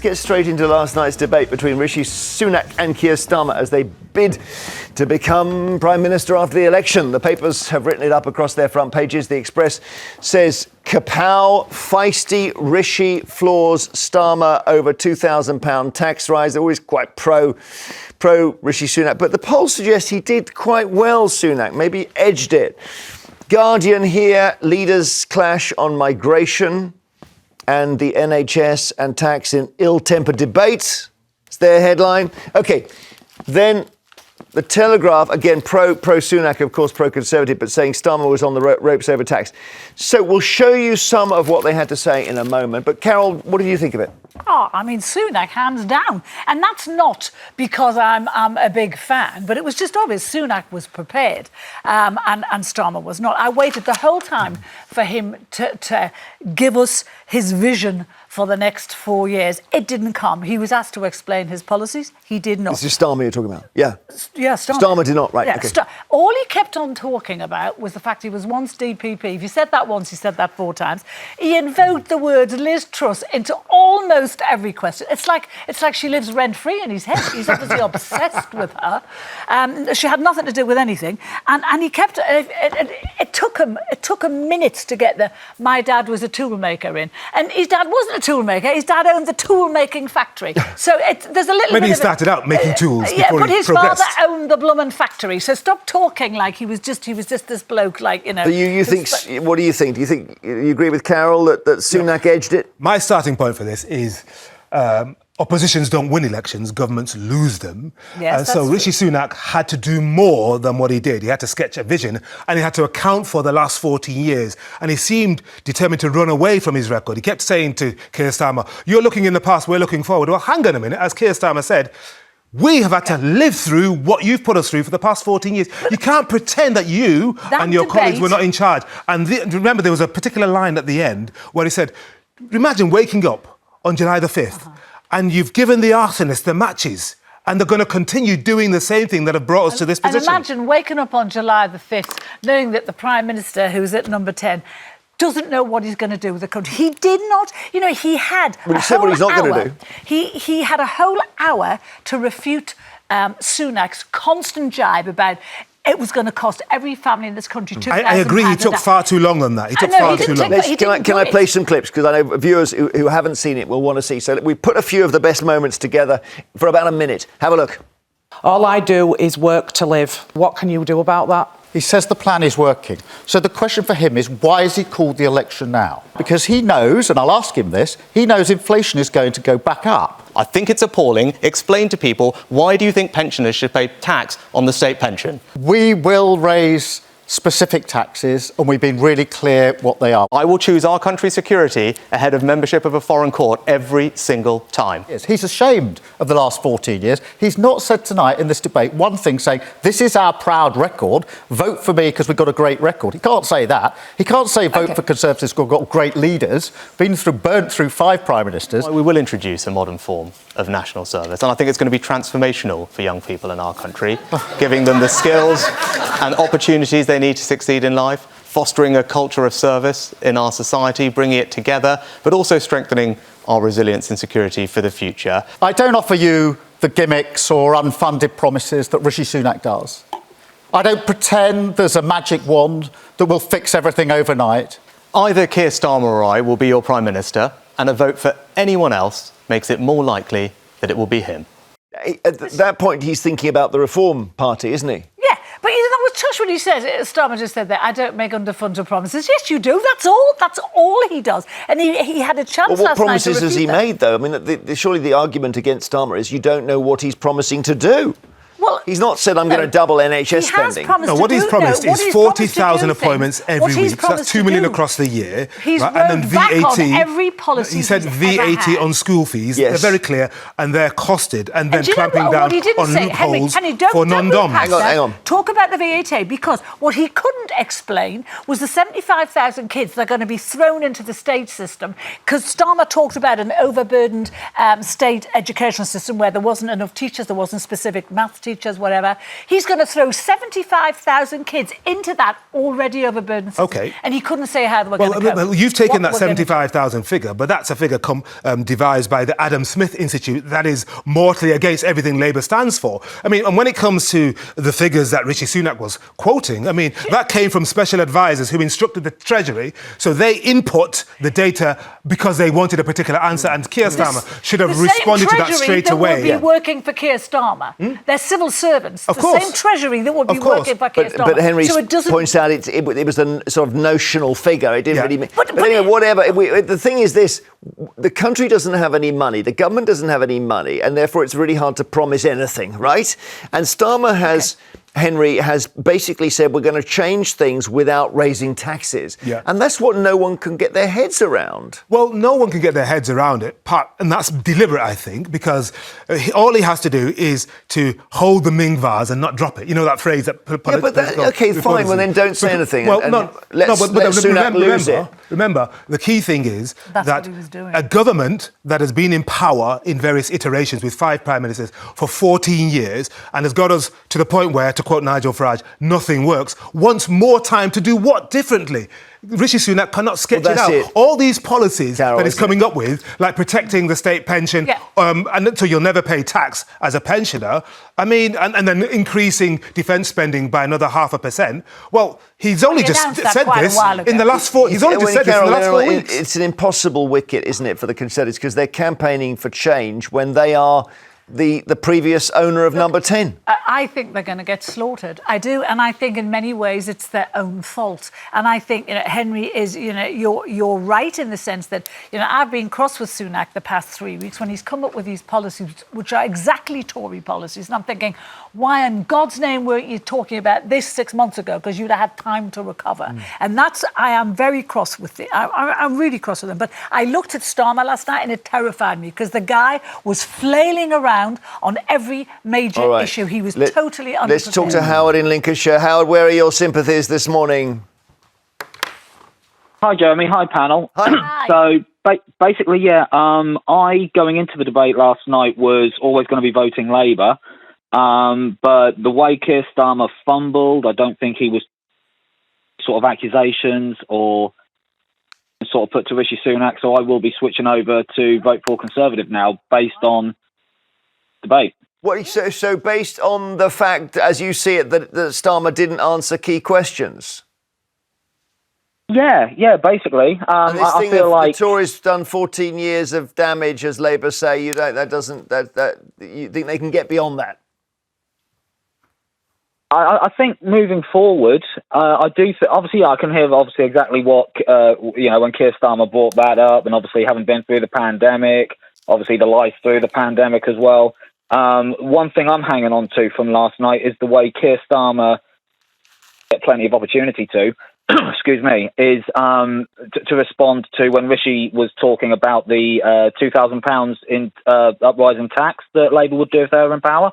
Get straight into last night's debate between Rishi Sunak and Keir Starmer as they bid to become Prime Minister after the election. The papers have written it up across their front pages. The Express says Kapow, Feisty Rishi floors Starmer over £2,000 tax rise. They're always quite pro Rishi Sunak. But the polls suggest he did quite well, Sunak, maybe edged it. Guardian here, leaders clash on migration and the NHS and tax in ill-tempered debate. It's their headline. OK, then the Telegraph, again, pro-Sunak, of course, pro-Conservative, but saying Starmer was on the ropes over tax. So we'll show you some of what they had to say in a moment. But, Carole, what did you think of it? Oh, I mean, Sunak, hands down. And that's not because I'm a big fan, but it was just obvious Sunak was prepared and Starmer was not. I waited the whole time for him to give us his vision for the next 4 years. It didn't come. He was asked to explain his policies. He did not. This is Starmer you're talking about? Yeah. Yeah, Starmer. Starmer did not, right. Yeah, okay. All he kept on talking about was the fact he was once DPP. If you said that once, he said that 4 times. He invoked the word Liz Truss into almost every question. It's like she lives rent-free in his head. He's obviously obsessed with her. She had nothing to do with anything. And he kept... It took him minutes to get the "my dad was a toolmaker" in. And his dad wasn't a toolmaker. His dad owned the tool-making factory. So there's a little Maybe bit he of started out making tools yeah, before but he his progressed. father owned the Blummen factory. So stop talking like he was just this bloke, like, you know. But you think... What do you think? Do you think you agree with Carole that Sunak edged it? My starting point for this is oppositions don't win elections, governments lose them. Yes, So Rishi Sunak had to do more than what he did. He had to sketch a vision and he had to account for the last 14 years. And he seemed determined to run away from his record. He kept saying to Keir Starmer, "You're looking in the past, we're looking forward." Well, hang on a minute. As Keir Starmer said, we have had to live through what you've put us through for the past 14 years. You can't pretend that you and your colleagues were not in charge. And remember, there was a particular line at the end where he said, imagine waking up on July the 5th and you've given the arsonists the matches and they're going to continue doing the same thing that have brought us to this position. And imagine waking up on July the 5th knowing that the Prime Minister, who's at number 10, doesn't know what he's going to do with the country. He did not, he had Well, he said what he's not going to do. He had a whole hour to refute Sunak's constant jibe about it was going to cost every family in this country £2,000. I agree, he took far too long on that. He took far too long. Can I play some clips? Because I know viewers who haven't seen it will want to see. So we put a few of the best moments together for about a minute. Have a look. All I do is work to live. What can you do about that? He says the plan is working. So the question for him is, why has he called the election now? Because he knows, and I'll ask him this, he knows inflation is going to go back up. I think it's appalling. Explain to people, why do you think pensioners should pay tax on the state pension? We will raise specific taxes, and we've been really clear what they are. I will choose our country's security ahead of membership of a foreign court every single time. He's ashamed of the last 14 years. He's not said tonight in this debate one thing saying, this is our proud record, vote for me because we've got a great record. He can't say that. He can't say vote for Conservatives because we've got great leaders, burnt through 5 Prime Ministers. Well, we will introduce a modern form of national service, and I think it's going to be transformational for young people in our country, giving them the skills and opportunities they need to succeed in life, fostering a culture of service in our society, bringing it together, but also strengthening our resilience and security for the future. I don't offer you the gimmicks or unfunded promises that Rishi Sunak does. I don't pretend there's a magic wand that will fix everything overnight. Either Keir Starmer or I will be your Prime Minister, and a vote for anyone else makes it more likely that it will be him. At that point, he's thinking about the Reform Party, isn't he? Yeah, but that was touched when he said, Starmer just said that, I don't make underfunded promises. Yes, you do. That's all he does. And he had a chance Well, what last night promises to has he refute that. made, though? I mean, surely the argument against Starmer is you don't know what he's promising to do. Well, he's not said, I'm going to double NHS spending. No, what he's promised is 40,000 appointments every week. So that's 2 million across the year. He's right? And then back VAT. on every policy he said VAT on school fees. Yes. They're very clear and they're costed. And then clamping down on loopholes for non-doms. non-doms. Hang on. Talk about the VAT, because what he couldn't explain was the 75,000 kids that are going to be thrown into the state system, because Starmer talked about an overburdened state educational system where there wasn't enough teachers, there wasn't specific maths teachers, numbers, whatever. He's going to throw 75,000 kids into that already overburdened system. Okay. And he couldn't say how they were going to cope. Well, you've taken What that we're gonna do. 75,000 figure, but that's a figure devised by the Adam Smith Institute that is mortally against everything Labour stands for. I mean, and when it comes to the figures that Rishi Sunak was quoting, I mean, that came from special advisors who instructed the Treasury, so they input the data because they wanted a particular answer, and Keir Starmer should have responded to that straight away. The same Treasury that would be working for Keir Starmer. They're civil servants. Of the course. same Treasury that would be Of course. working for Keir Starmer. But Henry so it doesn't... points out it was a sort of notional figure. It didn't really mean... But anyway, whatever. The thing is this, the country doesn't have any money, the government doesn't have any money, and therefore it's really hard to promise anything, right? And Starmer has... Henry has basically said we're going to change things without raising taxes. Yeah. And that's what no one can get their heads around. Well, no one can get their heads around it, and that's deliberate, I think, because all he has to do is to hold the Ming vase and not drop it. You know that phrase that... Okay, fine, well then don't say anything. Well, let Sunak lose it. Remember, the key thing is That's that what he was doing. a government that has been in power in various iterations with 5 prime ministers for 14 years and has got us to the point where, to quote Nigel Farage, nothing works, wants more time to do what differently? Rishi Sunak cannot sketch it out. All these policies Carole, that he's coming up with, like protecting the state pension, and so you'll never pay tax as a pensioner, I mean, and then increasing defence spending by another 0.5%. Well, he's only just said this in the last 4... He's only just said this in the last 4 weeks. It's an impossible wicket, isn't it, for the Conservatives, because they're campaigning for change when they are the previous owner of Number 10. I think they're going to get slaughtered. I do, and I think in many ways it's their own fault. And I think Henry is, you're right in the sense that I've been cross with Sunak the past 3 weeks when he's come up with these policies which are exactly Tory policies, and I'm thinking, why in God's name weren't you talking about this 6 months ago? Because you'd have had time to recover. And I am very cross with it. I'm really cross with him. But I looked at Starmer last night and it terrified me because the guy was flailing around on every major issue. He was totally unprepared. Let's talk to Howard in Lincolnshire. Howard, where are your sympathies this morning? Hi, Jeremy. Hi, panel. Hi. So, basically, I, going into the debate last night, was always going to be voting Labour. But the way Keir Starmer fumbled, I don't think he was sort of accusations or sort of put to Rishi Sunak, so I will be switching over to vote for Conservative now, based on debate. So based on the fact, as you see it, that Starmer didn't answer key questions? Yeah, basically. I feel like the Tories done 14 years of damage, as Labour say. You think they can get beyond that? I think moving forward, I do. Obviously, I can hear exactly what when Keir Starmer brought that up, and obviously having been through the pandemic, obviously the life through the pandemic as well. One thing I'm hanging on to from last night is the way Keir Starmer get plenty of opportunity to, excuse me, is to respond to when Rishi was talking about the £2,000 in uprise in tax that Labour would do if they were in power.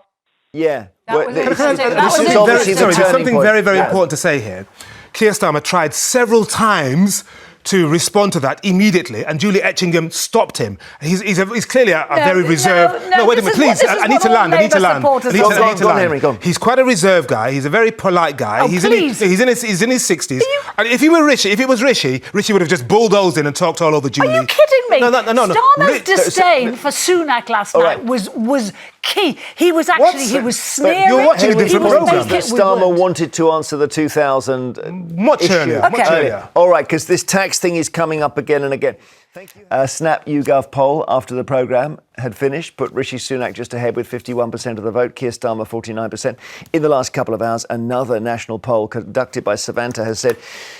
Yeah. There's something very, very important to say here. Keir Starmer tried several times to respond to that immediately, and Julie Etchingham stopped him. He's clearly a very reserved... No, wait a minute, please. I need to land. Go on, Henry, go on. He's quite a reserved guy. He's a very polite guy. He's in his 60s. And if it was Rishi would have just bulldozed in and talked all over Julie. Are you kidding me? No. Starmer's disdain for Sunak last night was key. He was sneering. You're watching a different programme. Starmer wanted to answer the 2000 much earlier. All right, because this tax thing is coming up again and again. Thank you. Snap YouGov poll after the programme had finished put Rishi Sunak just ahead with 51% of the vote, Keir Starmer 49%. In the last couple of hours, another national poll conducted by Savanta has said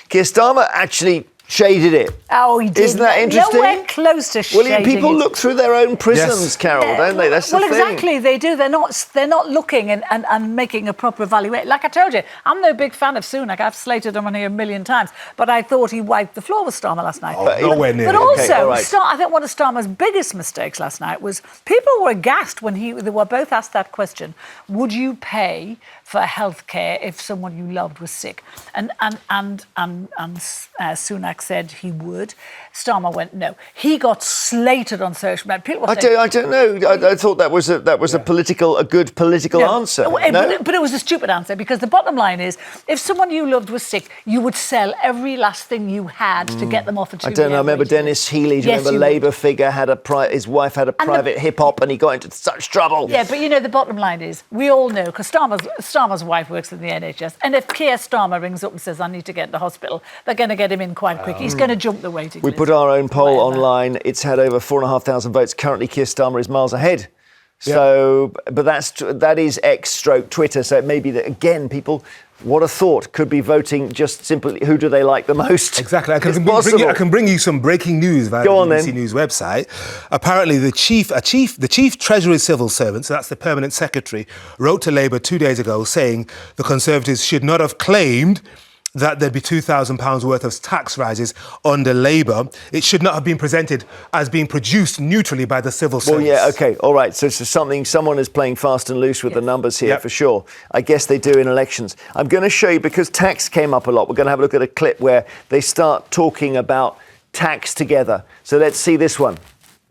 Keir Starmer actually shaded it. Oh, he did. Isn't that interesting? Nowhere close to shading Well, people it. look through their own prisms, Carole, don't they? That's the thing. Well, exactly, they do. They're not looking and making a proper evaluation. Like I told you, I'm no big fan of Sunak. I've slated him on here a million times, but I thought he wiped the floor with Starmer last night. Nowhere near. But also, I think one of Starmer's biggest mistakes last night was people were aghast when they were both asked that question. Would you pay for healthcare if someone you loved was sick? And Sunak said he would. Starmer went no. He got slated on social media. People were saying, I don't know. I thought that was a good political answer. No? But it was a stupid answer, because the bottom line is, if someone you loved was sick, you would sell every last thing you had to get them off a 2 I don't know. I remember Dennis Healy. Do you remember Labour figure his wife had a private hip hop, and he got into such trouble. Yeah, but the bottom line is, we all know, because Starmer's wife works in the NHS, and if Keir Starmer rings up and says, I need to get to hospital, they're going to get him in quite quick. He's going to jump the waiting list. We put our own poll online. It's had over 4,500 votes. Currently, Keir Starmer is miles ahead. So, but that is X/ Twitter. So it may be that, again, people, what a thought, could be voting just simply who do they like the most. Exactly. I can bring you some breaking news via the BBC News website. Apparently, the chief Treasury civil servant, so that's the permanent secretary, wrote to Labour 2 days ago saying the Conservatives should not have claimed that there'd be £2,000 worth of tax rises under Labour. It should not have been presented as being produced neutrally by the civil service. Well, yeah, OK, all right. So it's someone is playing fast and loose with the numbers here, for sure. I guess they do in elections. I'm going to show you, because tax came up a lot, we're going to have a look at a clip where they start talking about tax together. So let's see this one.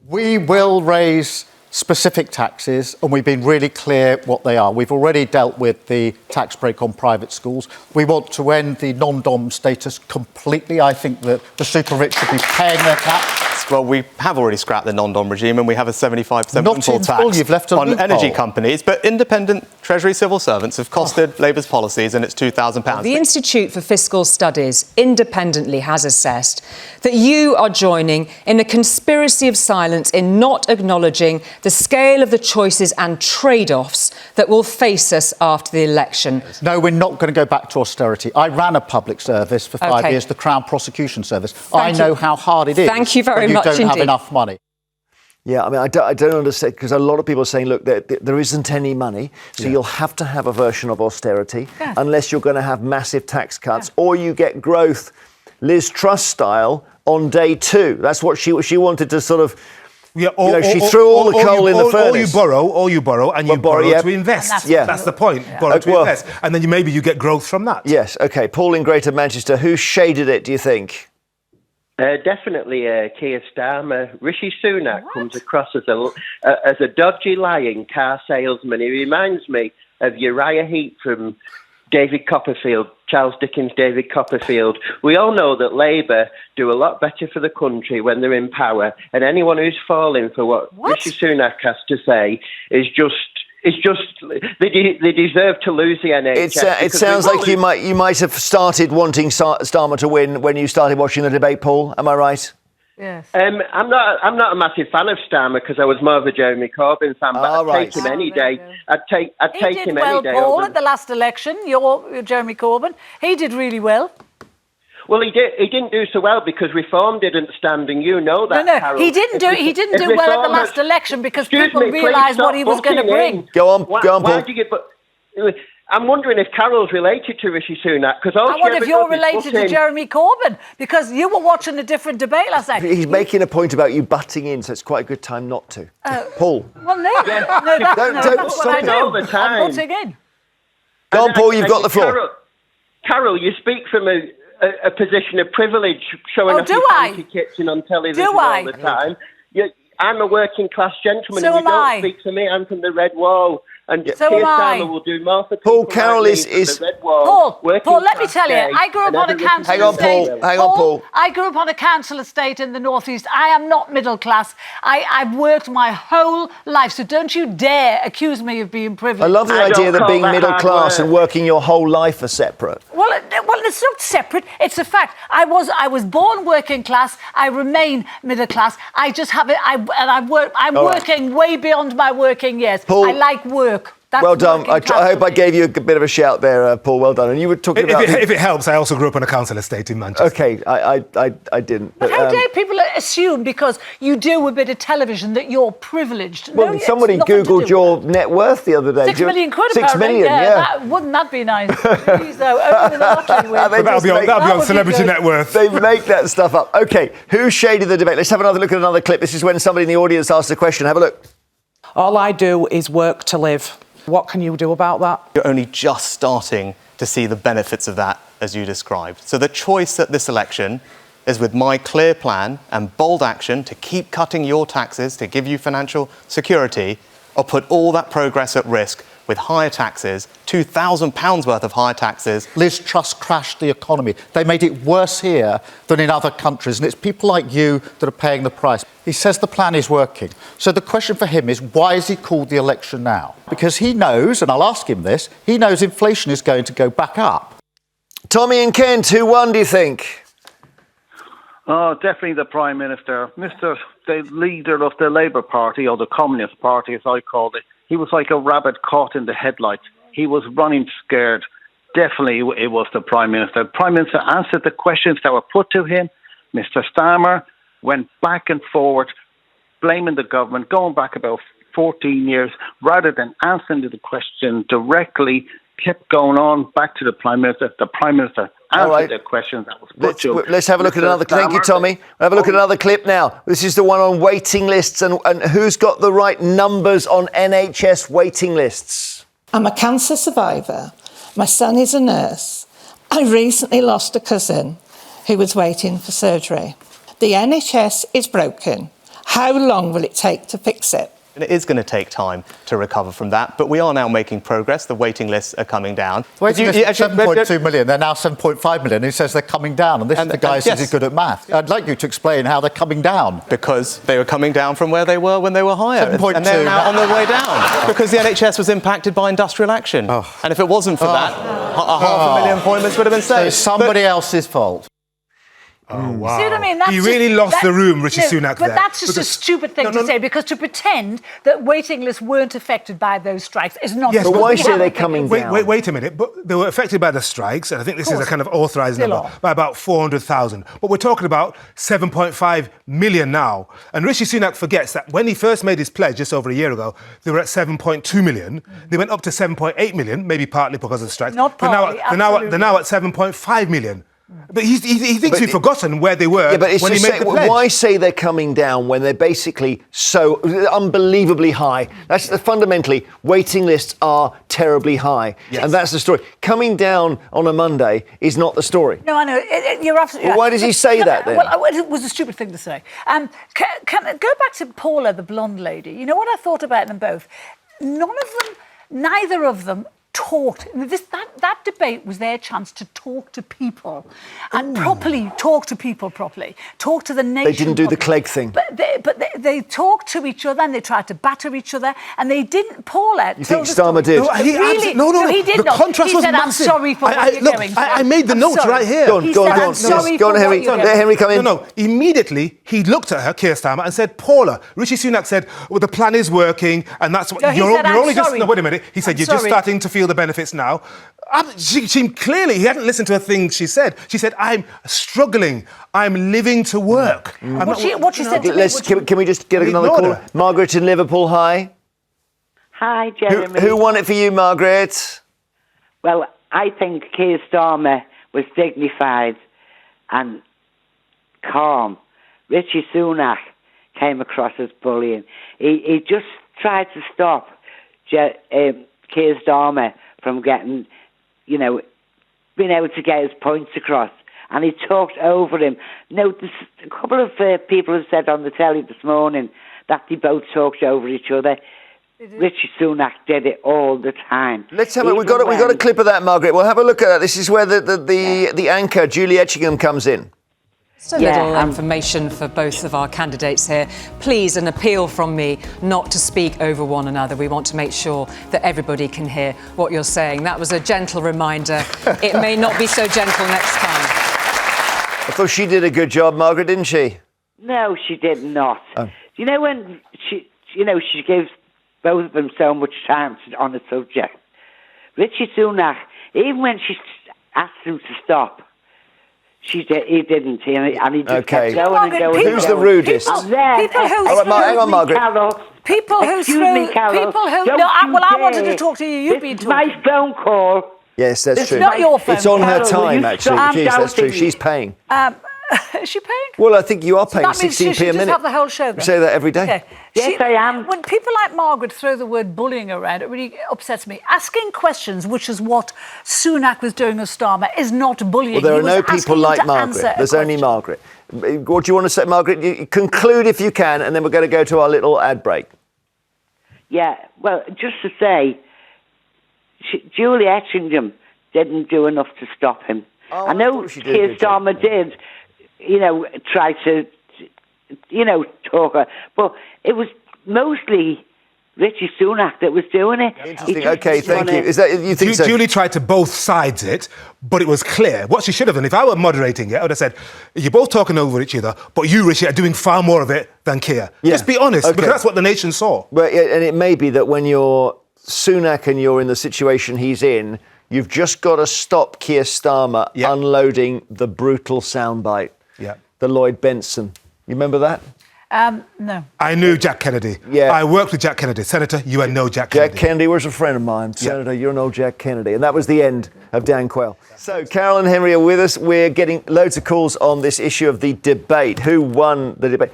We will raise specific taxes, and we've been really clear what they are. We've already dealt with the tax break on private schools. We want to end the non-dom status completely. I think that the super rich should be paying their tax. Well, we have already scrapped the non-dom regime, and we have a 75% windfall tax you've left a on loophole. energy companies. But independent Treasury civil servants have costed Labour's policies, and it's £2,000. The Institute for Fiscal Studies independently has assessed that you are joining in a conspiracy of silence in not acknowledging the scale of the choices and trade-offs that will face us after the election. No, we're not going to go back to austerity. I ran a public service for 5 years, the Crown Prosecution Service. I know how hard it is. Thank you very much indeed. You don't have indeed. enough money. Yeah, I mean, I don't understand, because a lot of people are saying, look, there isn't any money, so you'll have to have a version of austerity unless you're going to have massive tax cuts, or you get growth, Liz Truss style, on day 2. That's what she wanted to sort of... Yeah, she threw all the coal in the furnace. Or you borrow to invest. That's the point. Borrow to invest. And then maybe you get growth from that. Yes, OK. Paul in Greater Manchester, who shaded it, do you think? Definitely Keir Starmer. Rishi Sunak comes across as a dodgy, lying car salesman. He reminds me of Uriah Heep from David Copperfield, Charles Dickens' David Copperfield. We all know that Labour do a lot better for the country when they're in power, and anyone who's falling for what Rishi Sunak has to say is just they deserve to lose the NHS. It sounds like you might have started wanting Starmer to win when you started watching the debate, Paul. Am I right? Yes. I'm not a massive fan of Starmer, because I was more of a Jeremy Corbyn fan, but I'd take him any day. I'd take him any day. Paul, at the last election, you're Jeremy Corbyn. He did really well. Well, he didn't do so well because Reform didn't stand, and you know that. No, Carole. he didn't do well at the last election because people realised what he was going to bring. Go on, Paul. I'm wondering if Carole's related to Rishi Sunak, because I wonder if you're related to Jeremy Corbyn, because you were watching a different debate last night. He's making a point about you butting in, so it's quite a good time not to. Paul. Well, don't stop it all the time. I'm butting in. Go on, Paul. You've got the floor. Carole, you speak from a position of privilege, showing off your fancy kitchen on television all the time. I'm a working class gentleman, and you don't speak for me. I'm from the Red Wall. And Keir Starmer will do more for people. Paul, Carole is the Red Wall. Paul, let me tell you, I grew up on a council estate. Hang on, Paul. I grew up on a council estate in the northeast. I am not middle class. I've worked my whole life, so don't you dare accuse me of being privileged. I love the idea that being middle class and working your whole life are separate. Well, it's not separate. It's a fact. I was born working class. I remain middle class. I just have it. I'm working way beyond my working years. Paul, I like work. Well done. I hope I gave you a bit of a shout there, Paul. Well done. And you were talking about... If it helps, I also grew up on a council estate in Manchester. OK, I didn't. But how dare people assume because you do a bit of television that you're privileged? Well, somebody Googled your net worth the other day. £6 million quid, 6 million, wouldn't that be nice? Please, though, only the lottery win. That'll be on Celebrity Net Worth. They make that stuff up. OK, who shaded the debate? Let's have another look at another clip. This is when somebody in the audience asked a question. Have a look. All I do is work to live. What can you do about that? You're only just starting to see the benefits of that, as you described. So the choice at this election is with my clear plan and bold action to keep cutting your taxes to give you financial security, or put all that progress at risk with higher taxes, £2,000 worth of higher taxes. Liz Truss crashed the economy. They made it worse here than in other countries, and it's people like you that are paying the price. He says the plan is working. So the question for him is, why has he called the election now? Because he knows, and I'll ask him this, he knows inflation is going to go back up. Tommy and Kent, who won, do you think? Oh, definitely the Prime Minister. The leader of the Labour Party, or the Communist Party as I called it, he was like a rabbit caught in the headlights. He was running scared. Definitely it was the Prime Minister. The Prime Minister answered the questions that were put to him. Mr. Starmer went back and forward, blaming the government, going back about 14 years, rather than answering the question directly, kept going on back to the Prime Minister. The Prime Minister answered the questions that was put to him. Let's have a look at another. Thank you, Tommy. We'll have a look at another clip now. This is the one on waiting lists and who's got the right numbers on NHS waiting lists. I'm a cancer survivor. My son is a nurse. I recently lost a cousin who was waiting for surgery. The NHS is broken. How long will it take to fix it? And it is going to take time to recover from that, but we are now making progress. The waiting lists are coming down. The waiting list is 7.2 million, they're now 7.5 million. He says they're coming down, and this is the guy who says he's good at math. I'd like you to explain how they're coming down. Because they were coming down from where they were when they were higher. 7.2. And they're now on their way down. Because the NHS was impacted by industrial action. And if it wasn't for that, 500,000 appointments would have been saved. So it's somebody else's fault. Oh, wow. See what I mean? That's he really lost the room, Rishi Sunak, but there. that's just a stupid thing to say, because to pretend that waiting lists weren't affected by those strikes is not... Yes, but why say they're coming down? Wait a minute. But they were affected by the strikes, and I think this is a kind of authorised number, by about 400,000. But we're talking about 7.5 million now. And Rishi Sunak forgets that when he first made his pledge just over a year ago, they were at 7.2 million. They went up to 7.8 million, maybe partly because of the strikes. Not partly, they're now at 7.5 million. But he thinks we've forgotten where they were when he made the pledge. Why say they're coming down when they're basically so unbelievably high? That's fundamentally, waiting lists are terribly high. Yes. And that's the story. Coming down on a Monday is not the story. No, I know. You're absolutely right. Why does he say that then? Well, it was a stupid thing to say. Can I go back to Paula, the blonde lady? You know what I thought about them both? Neither of them talked. That debate was their chance to talk to people and properly talk to people properly. Talk to the nation. They didn't do the Clegg thing. But they talked to each other and they tried to batter each other, and they didn't. Paula. You think Starmer did? No, he did the not. contrast He was said, massive. I'm sorry for what you're going through. I made the notes right here. Go on, Henry. Let Henry come in. No, immediately he looked at her, Keir Starmer, and said, Paula. Rishi Sunak said, well, the plan is working, and that's what... No, No, wait a minute. He said, you're just sorry. starting to feel the benefits now. She clearly, he hadn't listened to a thing she said. She said, I'm struggling. I'm living to work. What she said to me... Can we just get another call? Margaret in Liverpool, hi. Hi, Jeremy. Who won it for you, Margaret? Well, I think Keir Starmer was dignified and calm. Rishi Sunak came across as bullying. He just tried to stop Keir Starmer from getting, being able to get his points across. And he talked over him. A couple of people have said on the telly this morning that they both talked over each other. Rishi Sunak did it all the time. Let's have it. We've got a clip of that, Margaret. We'll have a look at that. This is where the anchor, Julie Etchingham, comes in. Just a little information for both of our candidates here. Please, an appeal from me not to speak over one another. We want to make sure that everybody can hear what you're saying. That was a gentle reminder. It may not be so gentle next time. I thought she did a good job, Margaret, didn't she? No, she did not. You know when she gives both of them so much time on the subject. Rishi Sunak, even when she asked him to stop, he didn't, and he just kept going and going. Who's the rudest? Hang on, Margaret. People who threw... I wanted to talk to you. You've been talking. My phone call. Yes, that's true. It's not your phone. It's on her Carole, time, actually. Jeez, that's true. She's paying. Is she paying? Well, I think you are paying That means 16p she should a minute. just have the whole show then. We say that every day. Okay. Yes, I am. When people like Margaret throw the word bullying around, it really upsets me. Asking questions, which is what Sunak was doing with Starmer, is not bullying. Well, there He are was no people asking like to Margaret. answer a There's only question. Margaret. What do you want to say, Margaret? You conclude if you can, and then we're going to go to our little ad break. Yeah, well, just to say, Julie Etchingham didn't do enough to stop him. Oh, I know Keir Starmer did, try to, talk her, but it was mostly Rishi Sunak that was doing it. Interesting. Okay, thank you. Is that you think so? Julie tried to both sides it, but it was clear. What she should have done, if I were moderating it, I would have said, you're both talking over each other, but you, Rishi, are doing far more of it than Keir. Yeah. Just be honest, Okay. because that's what the nation saw. Well, and it may be that when you're Sunak and you're in the situation he's in, you've just got to stop Keir Starmer unloading the brutal soundbite. Yeah. The Lloyd Benson. You remember that? No. I knew Jack Kennedy. Yeah. I worked with Jack Kennedy. Senator, you are no Jack Kennedy. Jack Kennedy was a friend of mine. Senator, you're no Jack Kennedy. And that was the end of Dan Quayle. So Carole and Henry are with us. We're getting loads of calls on this issue of the debate. Who won the debate?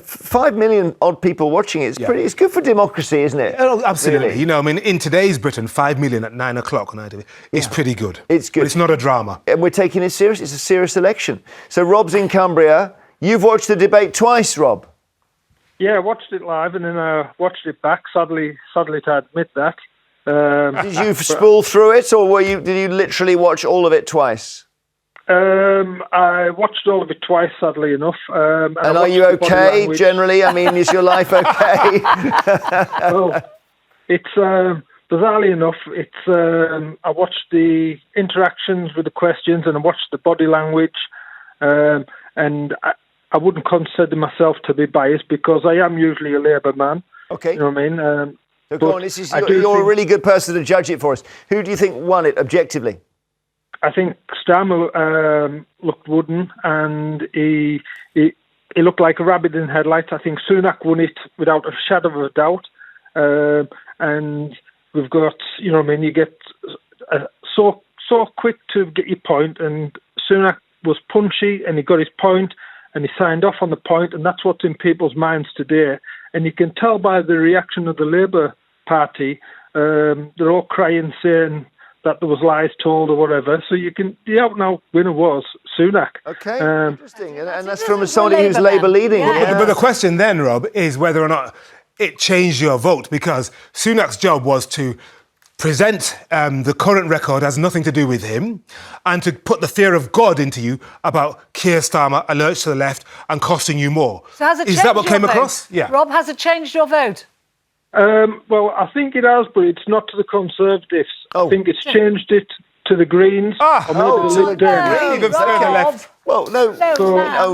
5 million odd people watching it. It's good for democracy, isn't it? Oh, absolutely. Really? In today's Britain, 5 million at 9 o'clock on ITV is pretty good. It's good. But it's not a drama. And we're taking it serious. It's a serious election. So Rob's in Cumbria. You've watched the debate twice, Rob. Yeah, I watched it live and then I watched it back. Sadly to admit that. Did you spool through it, or did you literally watch all of it twice? I watched all of it twice, sadly enough. And are you okay generally? I mean, is your life okay? Well, it's bizarrely enough. I watched the interactions with the questions and I watched the body language, and I wouldn't consider myself to be biased because I am usually a Labour man. Okay. You know what I mean? So go on, you're a really good person to judge it for us. Who do you think won it objectively? I think Starmer looked wooden and he looked like a rabbit in headlights. I think Sunak won it without a shadow of a doubt. And we've got, you get so quick to get your point, and Sunak was punchy and he got his point and he signed off on the point, and that's what's in people's minds today. And you can tell by the reaction of the Labour Party, they're all crying, saying that there was lies told or whatever. So the out-and-out winner was Sunak. Okay, interesting. And that's from somebody who's Labour leading. But the question then, Rob, is whether or not it changed your vote, because Sunak's job was to present the current record has nothing to do with him, and to put the fear of God into you about Keir Starmer, alerts to the left, and costing you more. So has it Is changed that what your came vote? across? Yeah. Rob, has it changed your vote? Well, I think it has, but it's not to the Conservatives. I think it's changed it to the Greens. To the Greens. left. Well, no.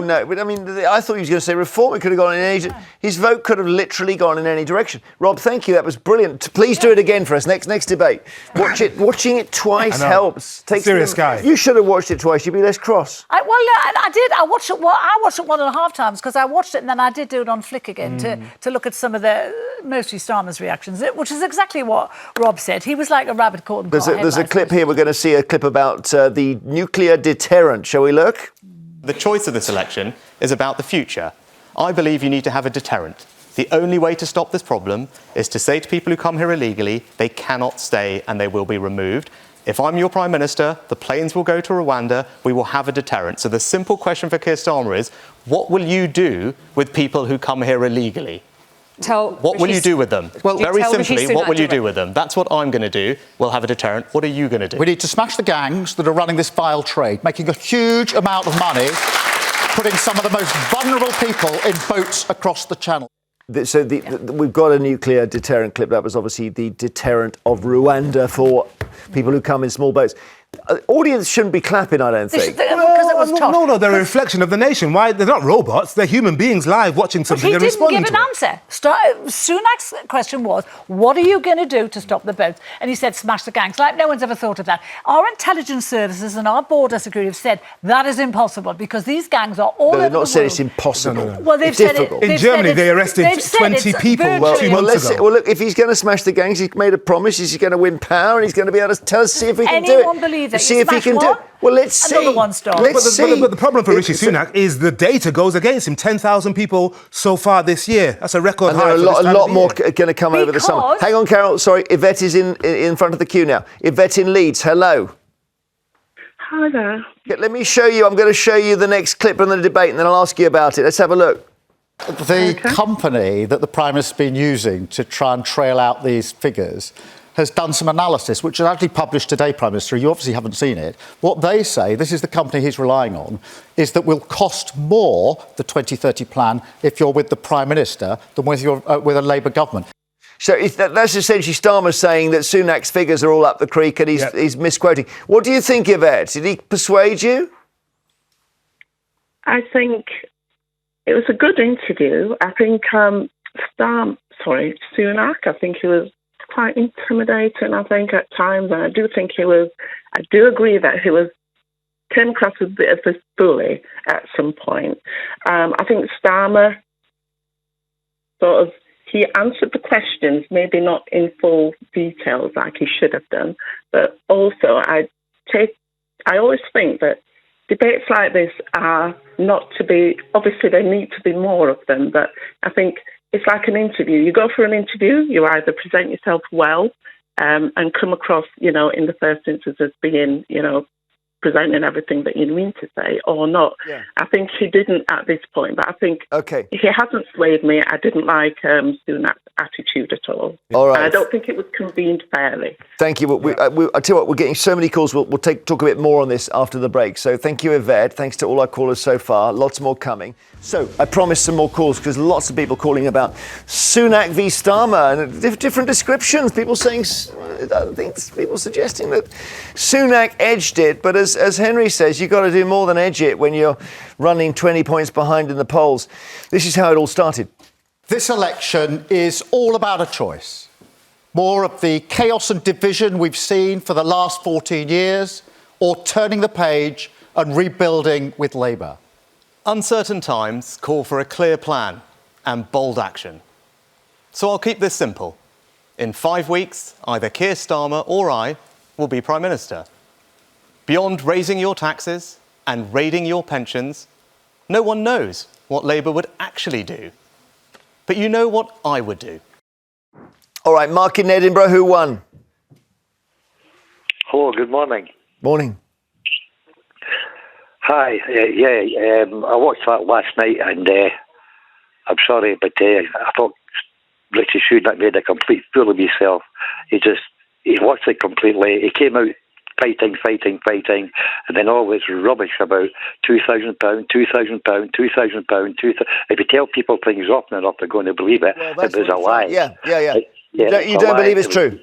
No. But I mean, I thought he was going to say reform. It could have gone in any. His vote could have literally gone in any direction. Rob, thank you. That was brilliant. Please do it again for us. Next debate. Watch it. Watching it twice helps. Serious guy. You should have watched it twice. You'd be less cross. I did. I watched it 1.5 times because I watched it and then I did do it on Flick again to look at some of the mostly Starmer's reactions, which is exactly what Rob said. He was like a rabbit caught in There's a clip here. We're going to see a clip about the nuclear deterrent. Shall we look? The choice of this election is about the future. I believe you need to have a deterrent. The only way to stop this problem is to say to people who come here illegally, they cannot stay and they will be removed. If I'm your Prime Minister, the planes will go to Rwanda, we will have a deterrent. So the simple question for Keir Starmer is, what will you do with people who come here illegally? What will you do with them? Well, very simply, what will you do with them? That's what I'm going to do. We'll have a deterrent. What are you going to do? We need to smash the gangs that are running this vile trade, making a huge amount of money, putting some of the most vulnerable people in boats across the channel. So we've got a nuclear deterrent clip. That was obviously the deterrent of Rwanda for people who come in small boats. Audience shouldn't be clapping, I don't think. Because it was tough. No, they're a reflection of the nation. Why? They're not robots. They're human beings live watching something and responding to it. He didn't give an answer. Sunak's question was, what are you going to do to stop the boats? And he said, smash the gangs. Like no one's ever thought of that. Our intelligence services and our border security have said that is impossible because these gangs are all over the world. They've not said it's impossible. No. Well, they've it's said difficult. In Germany, they arrested 20 people 2 months ago. Well, look, if he's going to smash the gangs, he's made a promise. He's going to win power, and he's going to be able to tell us, see if we can do it. Anyone believe that? See if he can do it. Well, let's see. Another one star. Let's see. But the problem for Rishi Sunak is the data goes against him. 10,000 people so far this year. That's a record and high. there are a lot more year. going to come over the summer. Hang on, Carole. Sorry, Yvette is in front of the queue now. Yvette in Leeds. Hello. Hi there. Let me show you. I'm going to show you the next clip from the debate, and then I'll ask you about it. Let's have a look. The company that the Prime Minister's been using to try and trail out these figures has done some analysis, which is actually published today, Prime Minister. You obviously haven't seen it. What they say, this is the company he's relying on, is that will cost more, the 2030 plan, if you're with the Prime Minister than with a Labour government. So that's essentially Starmer saying that Sunak's figures are all up the creek and he's misquoting. What do you think, Yvette? Did he persuade you? I think it was a good interview. I think Sunak, I think he was quite intimidating, I think, at times. And I do agree that he came across as a bit of a bully at some point. I think Starmer he answered the questions, maybe not in full details like he should have done, but also I always think that debates like this are not to be, obviously there need to be more of them, but I think it's like an interview. You go for an interview, you either present yourself well and come across, in the first instance as being, presenting everything that you mean to say or not. Yeah. I think he didn't at this point, but I think he hasn't swayed me. I didn't like Sunak's attitude at all. All right. I don't think it was convened fairly. Thank you. I tell you what, we're getting so many calls. We'll talk a bit more on this after the break. So thank you, Yvette. Thanks to all our callers so far. Lots more coming. So I promised some more calls because lots of people calling about Sunak v Starmer and different descriptions. People saying, I think people suggesting that Sunak edged it, but as Henry says, you've got to do more than edge it when you're running 20 points behind in the polls. This is how it all started. This election is all about a choice. More of the chaos and division we've seen for the last 14 years, or turning the page and rebuilding with Labour. Uncertain times call for a clear plan and bold action. So I'll keep this simple. In 5 weeks, either Keir Starmer or I will be Prime Minister. Beyond raising your taxes and raiding your pensions, no one knows what Labour would actually do. But you know what I would do. All right, Mark in Edinburgh, who won? Hello, good morning. Morning. Hi, I watched that last night and I'm sorry, but I thought Rishi Sunak made a complete fool of himself. He watched it completely. He came out fighting, and then all this rubbish about £2,000, £2,000. If you tell people things often enough, they're going to believe it. Well, it was a lie. Yeah. You don't believe it's true?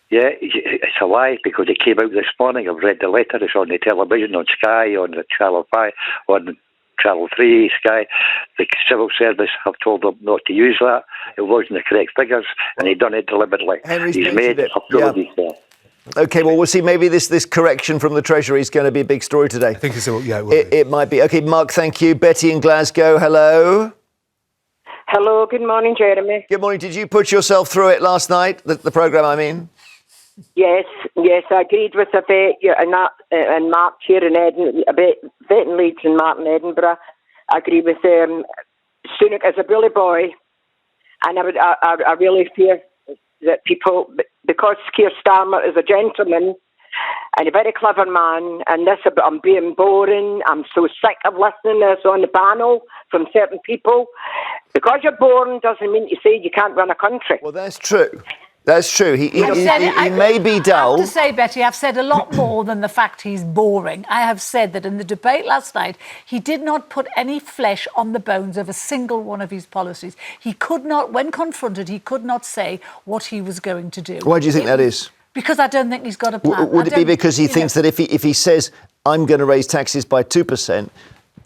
Yeah, it's a lie because it came out this morning. I've read the letter. It's on the television, on Sky, on the Channel 5, on Channel 3, Sky. The civil service have told them not to use that. It wasn't the correct figures, and he'd done it deliberately. He's made it a fool of himself. OK, well, we'll see. Maybe this correction from the Treasury is going to be a big story today. I think it's it might be. OK, Mark, thank you. Betty in Glasgow, hello. Hello, good morning, Jeremy. Good morning. Did you put yourself through it last night, the programme, I mean? Yes, I agreed with Yvette and Mark here in Edinburgh, Yvette in Leeds and Mark in Edinburgh. I agree with Sunak as a bully boy, and I really fear that people, because Keir Starmer is a gentleman and a very clever man, and this about I'm being boring, I'm so sick of listening to this on the panel from certain people. Because you're boring doesn't mean to say you can't run a country. Well, that's true. That's true. He may be dull. I have to say, Betty, I've said a lot more than the fact he's boring. I have said that in the debate last night, he did not put any flesh on the bones of a single one of his policies. He could not, when confronted, he could not say what he was going to do. Why do you think that is? Because I don't think he's got a plan. Would it be because he thinks that if he says, I'm going to raise taxes by 2%,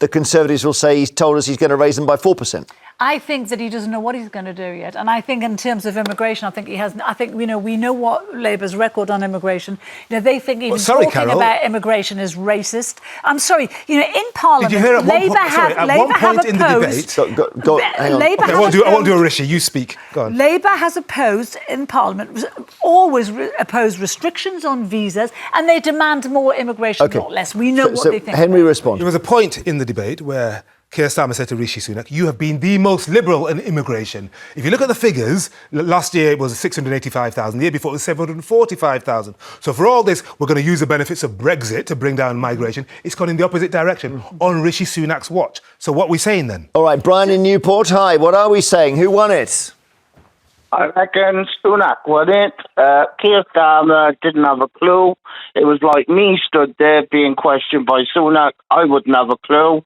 the Conservatives will say he's told us he's going to raise them by 4%? I think that he doesn't know what he's going to do yet. And I think in terms of immigration, we know what Labour's record on immigration. They think even talking Carole. about immigration is racist. I'm sorry, in Parliament, Did you hear Labour at one point in the debate? I won't do a Rishi. You speak. Go on. Labour has opposed in Parliament, always opposed restrictions on visas, and they demand more immigration, not less. We know what they think. Henry, respond. There was a point in the debate where Keir Starmer said to Rishi Sunak, you have been the most liberal in immigration. If you look at the figures, last year it was 685,000, the year before it was 745,000. So for all this, we're going to use the benefits of Brexit to bring down migration. It's gone in the opposite direction on Rishi Sunak's watch. So what are we saying then? All right, Brian in Newport, hi. What are we saying? Who won it? I reckon Sunak won it. Keir Starmer didn't have a clue. It was like me stood there being questioned by Sunak. I wouldn't have a clue.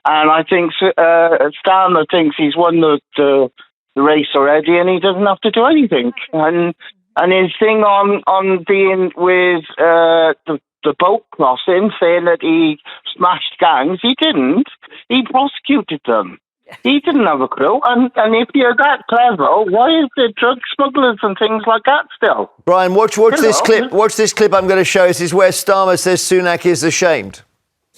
And I think Starmer thinks he's won the race already and he doesn't have to do anything. And his thing on being with the boat crossing, saying that he smashed gangs, he didn't. He prosecuted them. He didn't have a clue. And if you're that clever, why is there drug smugglers and things like that still? Brian, watch this clip. Watch this clip I'm going to show. This is where Starmer says Sunak is ashamed.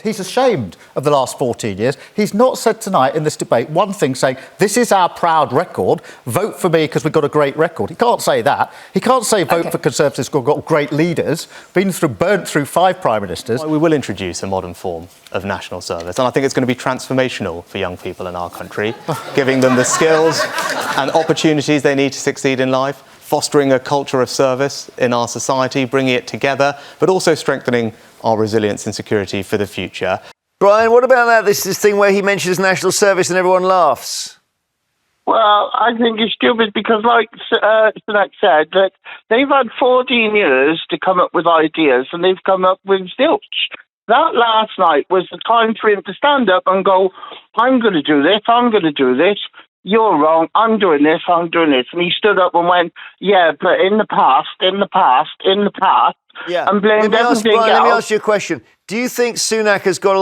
He's ashamed of the last 14 years. He's not said tonight in this debate one thing saying, this is our proud record, vote for me because we've got a great record. He can't say that. He can't say vote for Conservatives because we've got great leaders, burnt through 5 prime ministers. We will introduce a modern form of national service, and I think it's going to be transformational for young people in our country, giving them the skills and opportunities they need to succeed in life, fostering a culture of service in our society, bringing it together, but also strengthening our resilience and security for the future. Brian, what about that? This thing where he mentions national service and everyone laughs. Well, I think it's stupid because, like Sunak said, that they've had 14 years to come up with ideas and they've come up with zilch. That last night was the time for him to stand up and go, I'm going to do this, I'm going to do this. You're wrong, I'm doing this, I'm doing this. And he stood up and went, yeah, but in the past, and blamed everything else. Let me ask you a question. Do you think Sunak has got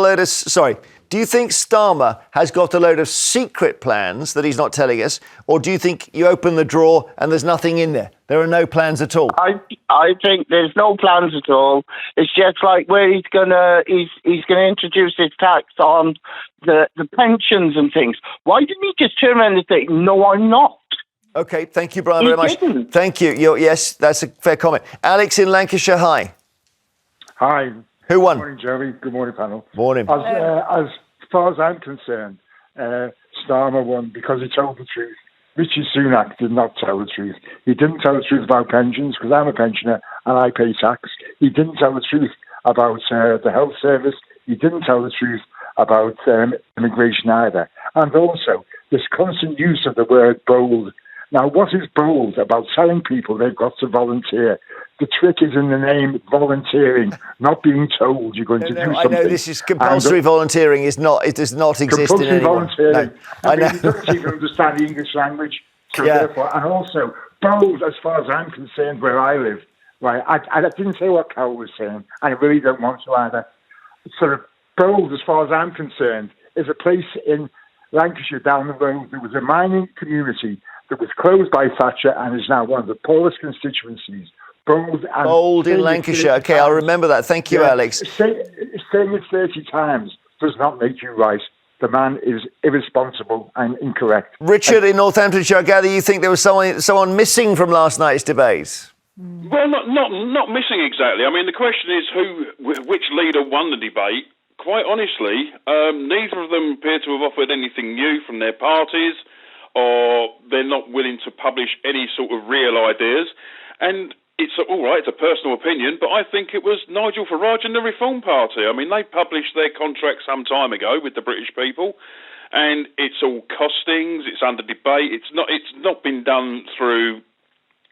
do you think Starmer has got a load of secret plans that he's not telling us? Or do you think you open the drawer and there's nothing in there? There are no plans at all. I think there's no plans at all. It's just like where he's gonna introduce his tax on the pensions and things. Why didn't he just turn around and say, no, I'm not? OK, thank you, Brian, very much. Didn't. Thank you. Yes, that's a fair comment. Alex in Lancashire, hi. Hi. Who won? Good morning, Jerry. Good morning, panel. Morning. As far as I'm concerned, Starmer won because he told the truth. Rishi Sunak did not tell the truth. He didn't tell the truth about pensions because I'm a pensioner and I pay tax. He didn't tell the truth about the health service. He didn't tell the truth about immigration either. And also, this constant use of the word bold. Now, what is bold about telling people they've got to volunteer? The trick is in the name volunteering, not being told you're going to do something. I know this is compulsory volunteering. It does not exist in anyone. Volunteering. No, I know. He doesn't even understand the English language. So therefore, and also, bold, as far as I'm concerned, where I live, right? I didn't say what Carole was saying, and I really don't want to either. Sort of bold, as far as I'm concerned, is a place in Lancashire down the road. There was a mining community that was closed by Thatcher and is now one of the poorest constituencies. Bold in Lancashire. OK, I'll remember that. Thank you, Alex. Saying it 30 times does not make you right. The man is irresponsible and incorrect. Richard in Northamptonshire, I gather you think there was someone missing from last night's debate? Well, not missing exactly. I mean, the question is which leader won the debate. Quite honestly, neither of them appear to have offered anything new from their parties, or they're not willing to publish any sort of real ideas. And it's all right, it's a personal opinion, but I think it was Nigel Farage and the Reform Party. I mean, they published their contract some time ago with the British people, and it's all costings, it's under debate. It's not been done through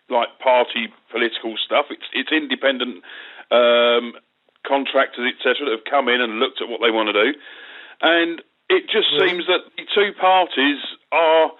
like party political stuff. It's independent contractors, etc., that have come in and looked at what they want to do. And it just seems that the two parties are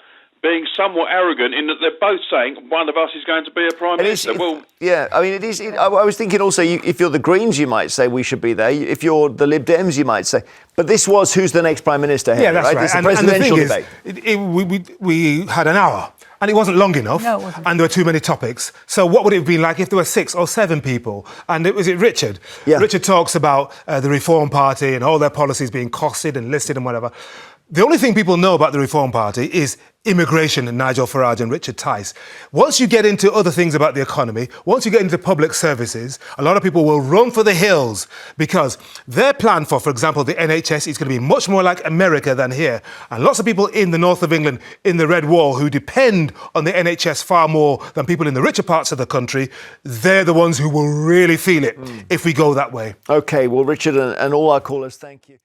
being somewhat arrogant in that they're both saying one of us is going to be a Prime Minister. Yeah, I mean, it is. I was thinking also, if you're the Greens, you might say we should be there. If you're the Lib Dems, you might say. But this was who's the next Prime Minister, Henry, yeah, that's right. It's a presidential debate. We had an hour. And it wasn't long enough, no, it wasn't. And there were too many topics. So what would it have been like if there were 6 or 7 people? And was it Richard? Yeah. Richard talks about the Reform Party and all their policies being costed and listed and whatever. The only thing people know about the Reform Party is immigration and Nigel Farage and Richard Tice. Once you get into other things about the economy, once you get into public services, a lot of people will run for the hills because their plan for example, the NHS is going to be much more like America than here. And lots of people in the north of England, in the Red Wall, who depend on the NHS far more than people in the richer parts of the country, they're the ones who will really feel it if we go that way. OK, well, Richard and all our callers, thank you.